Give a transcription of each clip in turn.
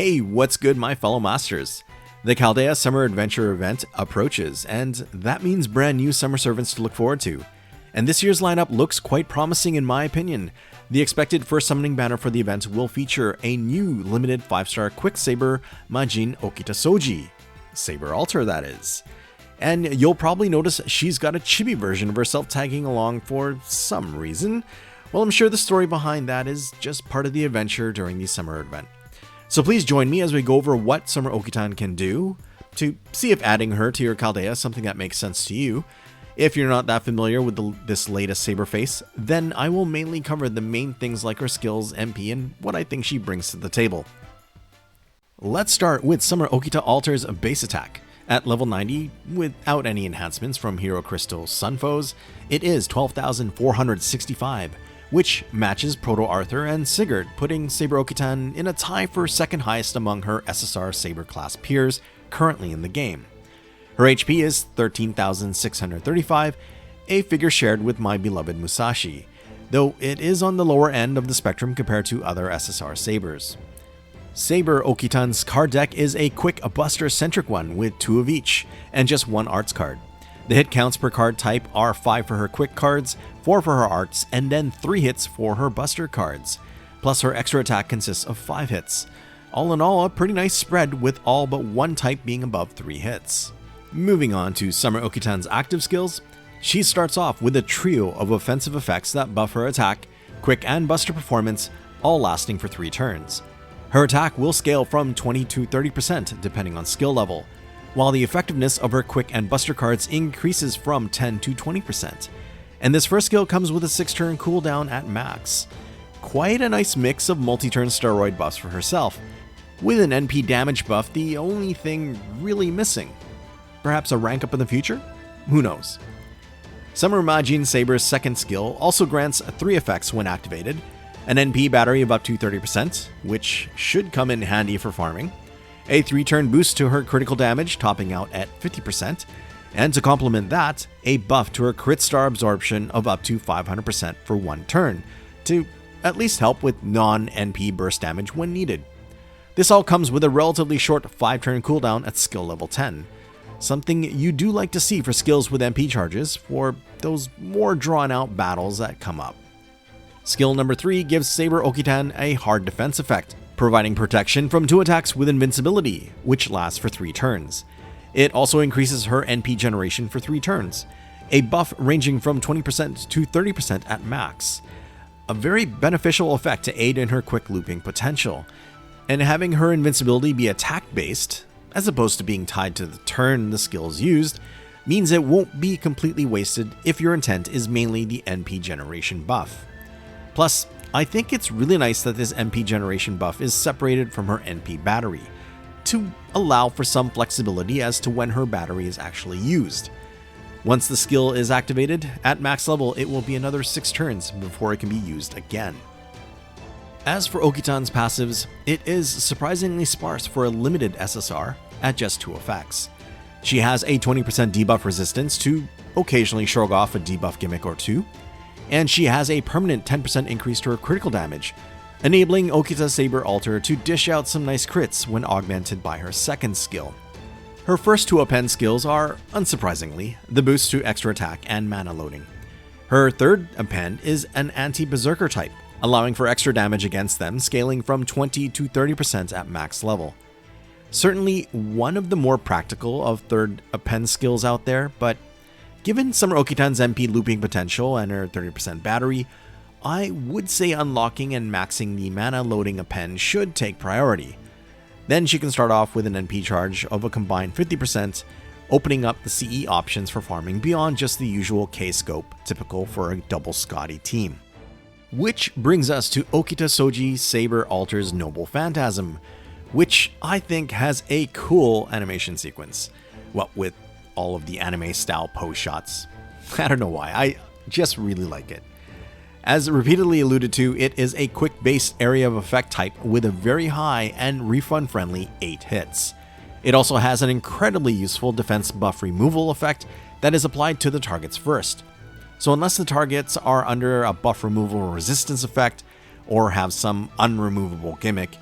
Hey, what's good, my fellow masters? The Chaldea Summer Adventure Event approaches, and that means brand new summer servants to look forward to. And this year's lineup looks quite promising in my opinion. The expected first summoning banner for the event will feature a new limited 5-star Quick Saber Majin Okita Souji. Saber Alter, that is. And you'll probably notice she's got a chibi version of herself tagging along for some reason. Well, I'm sure the story behind that is just part of the adventure during the summer event. So please join me as we go over what Summer Okita can do to see if adding her to your Chaldea is something that makes sense to you. If you're not that familiar with this latest Saber face, then I will mainly cover the main things like her skills, MP, and what I think she brings to the table. Let's start with Summer Okita Alter's base attack. At level 90, without any enhancements from Hero Crystal Sunfoes, it is 12,465, which matches Proto Arthur and Sigurd, putting Saber Okita in a tie for second highest among her SSR Saber class peers currently in the game. Her HP is 13,635, a figure shared with my beloved Musashi, though it is on the lower end of the spectrum compared to other SSR Sabers. Saber Okita's card deck is a quick buster-centric one with 2 of each, and just 1 arts card. The hit counts per card type are 5 for her quick cards, 4 for her arts, and then 3 hits for her buster cards. Plus her extra attack consists of 5 hits. All in all, a pretty nice spread with all but 1 type being above 3 hits. Moving on to Summer Okita's active skills, she starts off with a trio of offensive effects that buff her attack, quick and buster performance, all lasting for 3 turns. Her attack will scale from 20 to 30% depending on skill level, while the effectiveness of her quick and buster cards increases from 10 to 20%. And this first skill comes with a 6-turn cooldown at max. Quite a nice mix of multi-turn steroid buffs for herself, with an NP damage buff the only thing really missing. Perhaps a rank up in the future? Who knows? Summer Majin Saber's second skill also grants 3 effects when activated: an NP battery of up to 30%, which should come in handy for farming, a 3-turn boost to her critical damage topping out at 50%, and to complement that, a buff to her crit star absorption of up to 500% for 1 turn, to at least help with non-NP burst damage when needed. This all comes with a relatively short 5-turn cooldown at skill level 10, something you do like to see for skills with MP charges for those more drawn out battles that come up. Skill number 3 gives Saber Okita a hard defense effect, providing protection from 2 attacks with invincibility, which lasts for 3 turns. It also increases her NP generation for 3 turns, a buff ranging from 20% to 30% at max. A very beneficial effect to aid in her quick looping potential, and having her invincibility be attack-based, as opposed to being tied to the turn the skill is used, means it won't be completely wasted if your intent is mainly the NP generation buff. Plus, I think it's really nice that this NP generation buff is separated from her NP battery, to allow for some flexibility as to when her battery is actually used. Once the skill is activated, at max level it will be another 6 turns before it can be used again. As for Okita's passives, it is surprisingly sparse for a limited SSR at just 2 effects. She has a 20% debuff resistance to occasionally shrug off a debuff gimmick or 2, and she has a permanent 10% increase to her critical damage, enabling Okita Saber Alter to dish out some nice crits when augmented by her second skill. Her first 2 Append skills are, unsurprisingly, the boost to extra attack and mana loading. Her third Append is an anti-berserker type, allowing for extra damage against them, scaling from 20 to 30% at max level. Certainly one of the more practical of third Append skills out there, but given Summer Okita's MP looping potential and her 30% battery, I would say unlocking and maxing the mana loading Append should take priority. Then she can start off with an NP charge of a combined 50%, opening up the CE options for farming beyond just the usual K-scope typical for a double Scotty team. Which brings us to Okita Souji Saber Alter's Noble Phantasm, which I think has a cool animation sequence. What with all of the anime style pose shots. I don't know why, I just really like it. As repeatedly alluded to, it is a quick base area of effect type with a very high and refund friendly 8 hits. It also has an incredibly useful defense buff removal effect that is applied to the targets first. So unless the targets are under a buff removal resistance effect or have some unremovable gimmick,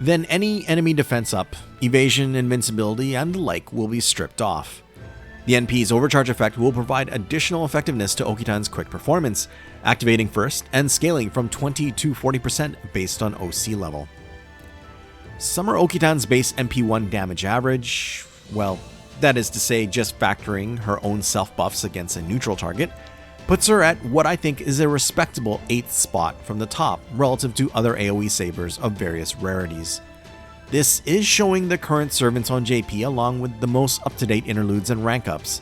then any enemy defense up, evasion, invincibility, and the like will be stripped off. The NP's overcharge effect will provide additional effectiveness to Okitan's quick performance, activating first and scaling from 20 to 40% based on OC level. Summer Okitan's base MP1 damage average, well, that is to say just factoring her own self buffs against a neutral target, puts her at what I think is a respectable 8th spot from the top relative to other AoE sabers of various rarities. This is showing the current servants on JP along with the most up-to-date interludes and rank ups.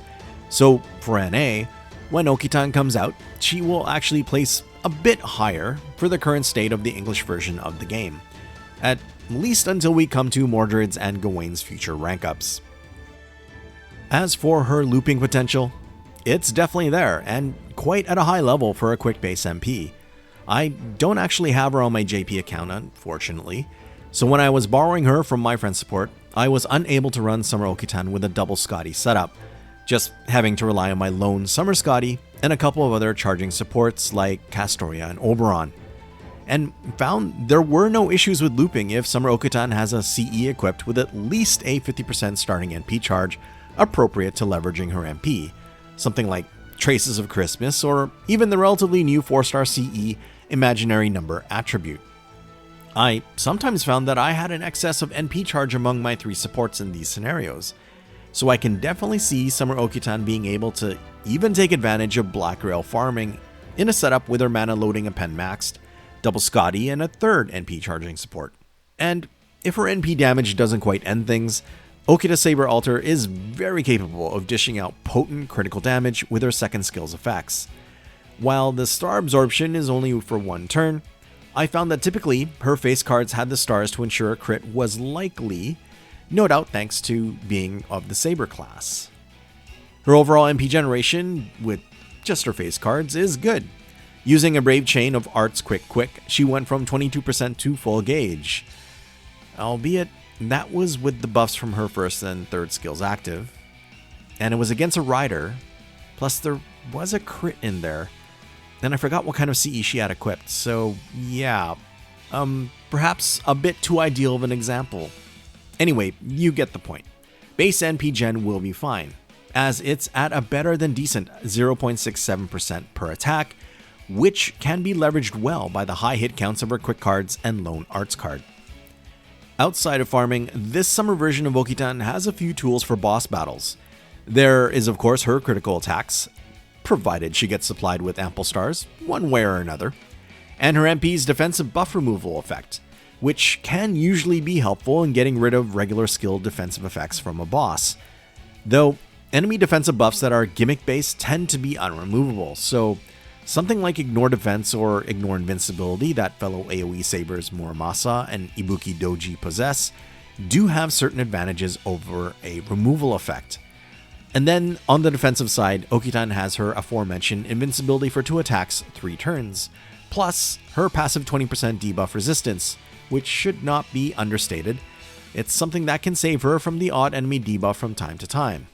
So for NA, when Okitan comes out, she will actually place a bit higher for the current state of the English version of the game, at least until we come to Mordred's and Gawain's future rank ups. As for her looping potential, it's definitely there and quite at a high level for a quick base MP. I don't actually have her on my JP account, unfortunately, so when I was borrowing her from my friend support, I was unable to run Summer Okitan with a double Scotty setup, just having to rely on my lone Summer Scotty and a couple of other charging supports like Castoria and Oberon, and found there were no issues with looping if Summer Okitan has a CE equipped with at least a 50% starting NP charge appropriate to leveraging her MP, something like Traces of Christmas or even the relatively new 4-star CE imaginary number attribute. I sometimes found that I had an excess of NP charge among my 3 supports in these scenarios, so I can definitely see Summer Okitan being able to even take advantage of Black Rail farming in a setup with her mana loading Append maxed, double Scotty, and a 3rd NP charging support. And if her NP damage doesn't quite end things, Okita Saber Alter is very capable of dishing out potent critical damage with her second skill's effects. While the star absorption is only for 1 turn, I found that typically her face cards had the stars to ensure a crit was likely, no doubt thanks to being of the Saber class. Her overall MP generation, with just her face cards, is good. Using a Brave Chain of Art's Quick, she went from 22% to full gauge. Albeit, that was with the buffs from her 1st and 3rd skills active. And it was against a rider, plus there was a crit in there. And I forgot what kind of CE she had equipped, so yeah, perhaps a bit too ideal of an example. Anyway, you get the point. Base NP gen will be fine, as it's at a better than decent 0.67% per attack, which can be leveraged well by the high hit counts of her quick cards and lone arts card. Outside of farming, this summer version of Okitan has a few tools for boss battles. There is of course her critical attacks, provided she gets supplied with ample stars, one way or another, and her MP's defensive buff removal effect, which can usually be helpful in getting rid of regular skilled defensive effects from a boss. Though, enemy defensive buffs that are gimmick-based tend to be unremovable, so something like Ignore Defense or Ignore Invincibility that fellow AoE sabers Muramasa and Ibuki Doji possess do have certain advantages over a removal effect. And then, on the defensive side, Okitan has her aforementioned invincibility for 2 attacks, 3 turns, plus her passive 20% debuff resistance, which should not be understated. It's something that can save her from the odd enemy debuff from time to time.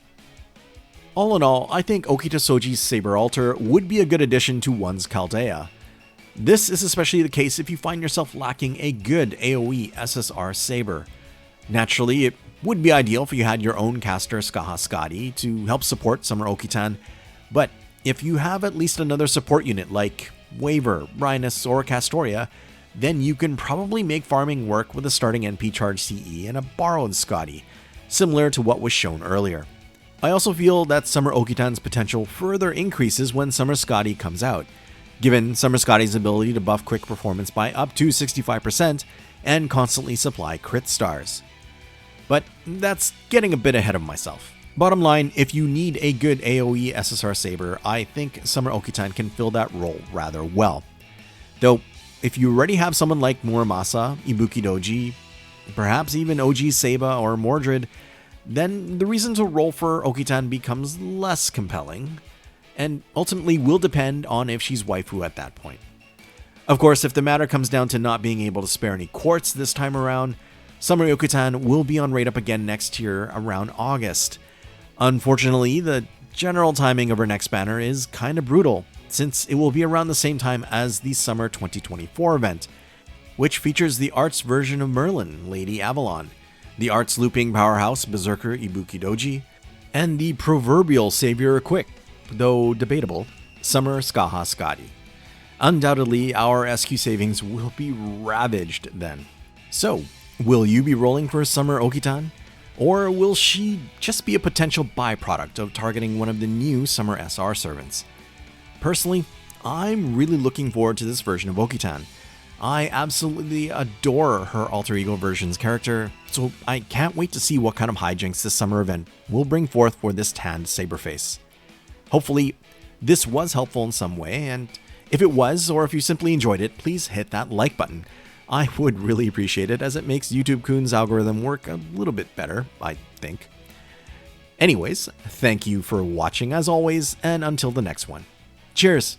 All in all, I think Okita Souji's Saber Alter would be a good addition to one's Chaldea. This is especially the case if you find yourself lacking a good AoE SSR Saber. Naturally, it would be ideal if you had your own caster Skaha Skadi to help support Summer Okitan, but if you have at least another support unit like Waver, Rhinus, or Castoria, then you can probably make farming work with a starting NP charge CE and a borrowed Scotty, similar to what was shown earlier. I also feel that Summer Okitan's potential further increases when Summer Scotty comes out, given Summer Scotty's ability to buff quick performance by up to 65% and constantly supply crit stars. But that's getting a bit ahead of myself. Bottom line, if you need a good AoE SSR Saber, I think Summer Okitan can fill that role rather well. Though, if you already have someone like Muramasa, Ibuki Doji, perhaps even OG Seba or Mordred, then the reason to roll for Okitan becomes less compelling, and ultimately will depend on if she's waifu at that point. Of course, if the matter comes down to not being able to spare any quartz this time around, Summer Okitan will be on rate up again next year around August. Unfortunately, the general timing of her next banner is kinda brutal, since it will be around the same time as the Summer 2024 event, which features the arts version of Merlin, Lady Avalon, the arts looping powerhouse Berserker Ibuki Doji, and the proverbial savior quick, though debatable, Summer Skaha Skadi. Undoubtedly, our SQ savings will be ravaged then. So, will you be rolling for Summer Okita? Or will she just be a potential byproduct of targeting one of the new Summer SR servants? Personally, I'm really looking forward to this version of Okita. I absolutely adore her alter ego version's character, so I can't wait to see what kind of hijinks this summer event will bring forth for this tanned Saberface. Hopefully, this was helpful in some way, and if it was, or if you simply enjoyed it, please hit that like button. I would really appreciate it, as it makes YouTube Kun's algorithm work a little bit better, I think. Anyways, thank you for watching as always, and until the next one. Cheers!